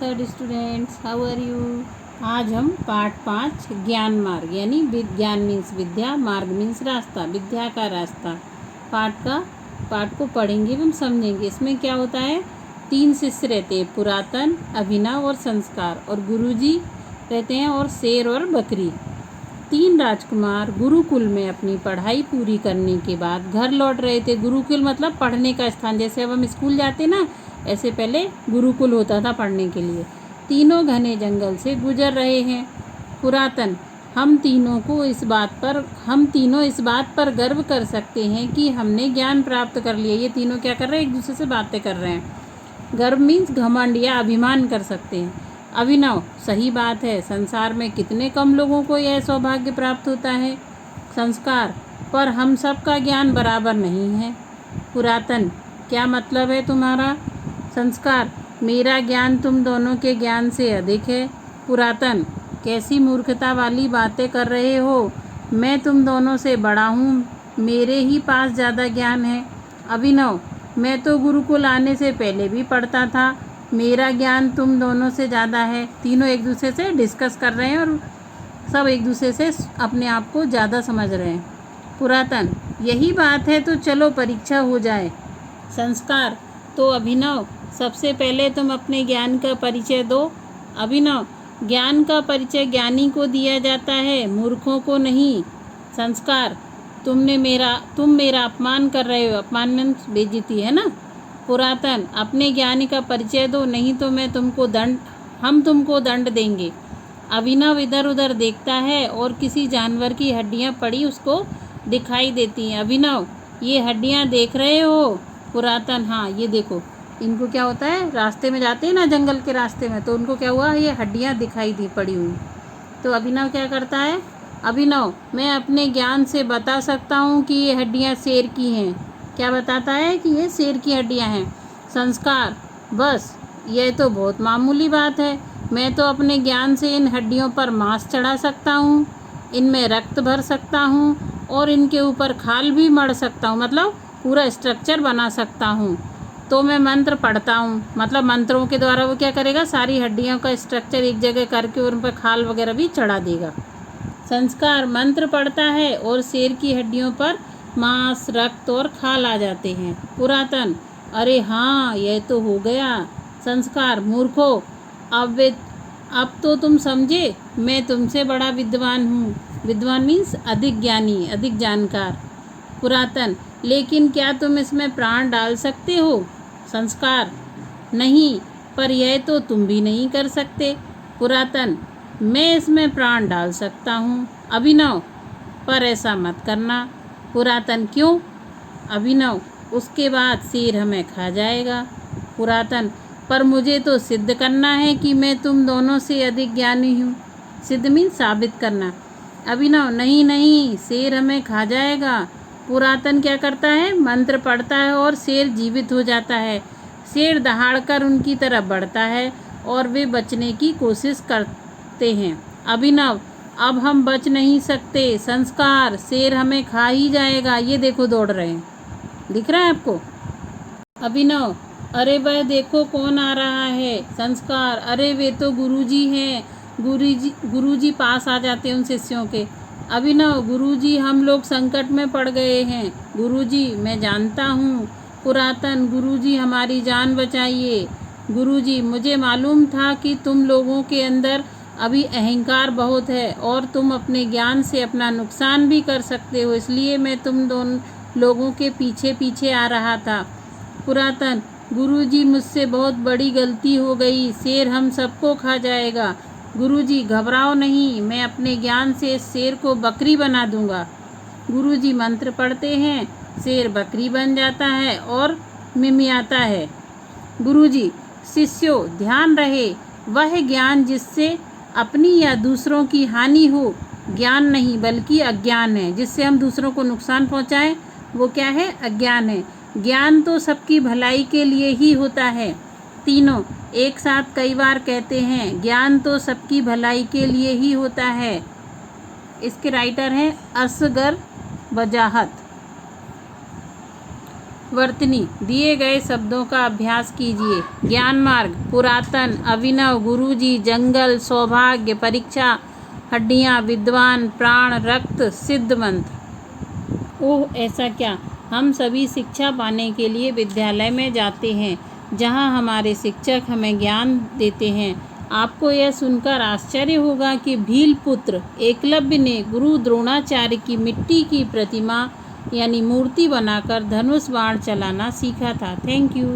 Third students, how are you. आज हम पाठ 5 ज्ञान मार्ग यानी ज्ञान मीन्स विद्या, मार्ग मीन्स रास्ता, विद्या का रास्ता पाठ को पढ़ेंगे एवं समझेंगे। इसमें क्या होता है, 3 शिष्य रहते हैं, पुरातन, अभिनव और संस्कार, और गुरुजी रहते हैं और शेर और बकरी। 3 राजकुमार गुरुकुल में अपनी पढ़ाई पूरी करने के बाद घर लौट रहे थे। गुरुकुल मतलब पढ़ने का स्थान, जैसे अब हम स्कूल जाते ना, ऐसे पहले गुरुकुल होता था पढ़ने के लिए। तीनों घने जंगल से गुजर रहे हैं। पुरातन, हम तीनों इस बात पर गर्व कर सकते हैं कि हमने ज्ञान प्राप्त कर लिया। ये तीनों क्या कर रहे हैं, एक दूसरे से बातें कर रहे हैं। गर्व मीन्स घमंड या अभिमान कर सकते हैं। अभिनव, सही बात है, संसार में कितने कम लोगों को यह सौभाग्य प्राप्त होता है। संस्कार, पर हम सब का ज्ञान बराबर नहीं है। पुरातन, क्या मतलब है तुम्हारा। संस्कार, मेरा ज्ञान तुम दोनों के ज्ञान से अधिक है। पुरातन, कैसी मूर्खता वाली बातें कर रहे हो, मैं तुम दोनों से बड़ा हूँ, मेरे ही पास ज़्यादा ज्ञान है। अभिनव, मैं तो गुरुकुल आने से पहले भी पढ़ता था, मेरा ज्ञान तुम दोनों से ज़्यादा है। तीनों एक दूसरे से डिस्कस कर रहे हैं और सब एक दूसरे से अपने आप को ज़्यादा समझ रहे हैं। पुरातन, यही बात है तो चलो परीक्षा हो जाए। संस्कार, तो अभिनव, सबसे पहले तुम अपने ज्ञान का परिचय दो। अभिनव, ज्ञान का परिचय ज्ञानी को दिया जाता है, मूर्खों को नहीं। संस्कार, तुम मेरा अपमान कर रहे हो। अपमान मीन्स बेइज्जती है ना। पुरातन, अपने ज्ञानी का परिचय दो, नहीं तो हम तुमको दंड देंगे। अभिनव इधर उधर देखता है और किसी जानवर की हड्डियां पड़ी उसको दिखाई देती हैं। अभिनव, ये हड्डियां देख रहे हो। पुरातन, हाँ ये देखो, इनको क्या होता है, रास्ते में जाते हैं ना, जंगल के रास्ते में, तो उनको क्या हुआ, ये हड्डियां दिखाई दी पड़ी हुई। तो अभिनव क्या करता है, अभिनव, मैं अपने ज्ञान से बता सकता हूँ कि ये हड्डियाँ शेर की हैं। क्या बताता है कि ये शेर की हड्डियाँ हैं। संस्कार, बस यह तो बहुत मामूली बात है, मैं तो अपने ज्ञान से इन हड्डियों पर मांस चढ़ा सकता हूँ, इनमें रक्त भर सकता हूँ और इनके ऊपर खाल भी मढ़ सकता हूँ, मतलब पूरा स्ट्रक्चर बना सकता हूँ। तो मैं मंत्र पढ़ता हूँ, मतलब मंत्रों के द्वारा वो क्या करेगा, सारी हड्डियों का स्ट्रक्चर एक जगह करके उन पर खाल वगैरह भी चढ़ा देगा। संस्कार, मंत्र पढ़ता है और शेर की हड्डियों पर मांस, रक्त और खाल आ जाते हैं। पुरातन, अरे हाँ, यह तो हो गया। संस्कार, मूर्खो, अब तो तुम समझे, मैं तुमसे बड़ा विद्वान हूँ। विद्वान मीन्स अधिक ज्ञानी, अधिक जानकार। पुरातन, लेकिन क्या तुम इसमें प्राण डाल सकते हो। संस्कार, नहीं, पर यह तो तुम भी नहीं कर सकते। पुरातन, मैं इसमें प्राण डाल सकता हूँ। अभिनव, पर ऐसा मत करना। पुरातन, क्यों। अभिनव, उसके बाद शेर हमें खा जाएगा। पुरातन, पर मुझे तो सिद्ध करना है कि मैं तुम दोनों से अधिक ज्ञानी हूँ। सिद्ध मीन्स साबित करना। अभिनव, नहीं नहीं, शेर हमें खा जाएगा। पुरातन क्या करता है, मंत्र पढ़ता है और शेर जीवित हो जाता है। शेर दहाड़कर उनकी तरफ बढ़ता है और वे बचने की कोशिश करते हैं। अभिनव, अब हम बच नहीं सकते। संस्कार, शेर हमें खा ही जाएगा, ये देखो दौड़ रहे हैं, दिख रहा है आपको। अभिनव, अरे वह देखो कौन आ रहा है। संस्कार, अरे वे तो गुरुजी हैं। गुरुजी पास आ जाते हैं उन शिष्यों के। अभिनव, गुरुजी, हम लोग संकट में पड़ गए हैं। गुरुजी, मैं जानता हूँ। पुरातन, गुरुजी, हमारी जान बचाइए। गुरुजी, मुझे मालूम था कि तुम लोगों के अंदर अभी अहंकार बहुत है और तुम अपने ज्ञान से अपना नुकसान भी कर सकते हो, इसलिए मैं तुम दोनों लोगों के पीछे पीछे आ रहा था। पुरातन, गुरुजी, मुझसे बहुत बड़ी गलती हो गई, शेर हम सबको खा जाएगा। गुरुजी, घबराओ नहीं, मैं अपने ज्ञान से इस शेर को बकरी बना दूंगा। गुरुजी मंत्र पढ़ते हैं, शेर बकरी बन जाता है और मिमियाता है। गुरुजी, शिष्यों ध्यान रहे, वह ज्ञान जिससे अपनी या दूसरों की हानि हो ज्ञान नहीं बल्कि अज्ञान है। जिससे हम दूसरों को नुकसान पहुंचाएं वो क्या है, अज्ञान है। ज्ञान तो सबकी भलाई के लिए ही होता है। तीनों एक साथ कई बार कहते हैं, ज्ञान तो सबकी भलाई के लिए ही होता है। इसके राइटर हैं असगर वजाहत। वर्तनी। दिए गए शब्दों का अभ्यास कीजिए। ज्ञान मार्ग, पुरातन, अभिनव, गुरुजी, जंगल, सौभाग्य, परीक्षा, हड्डियाँ, विद्वान, प्राण, रक्त, सिद्ध मंत्र। ओह ऐसा क्या, हम सभी शिक्षा पाने के लिए विद्यालय में जाते हैं, जहाँ हमारे शिक्षक हमें ज्ञान देते हैं। आपको यह सुनकर आश्चर्य होगा कि भील पुत्र एकलव्य ने गुरु द्रोणाचार्य की मिट्टी की प्रतिमा यानी मूर्ति बनाकर धनुष बाण चलाना सीखा था। Thank you.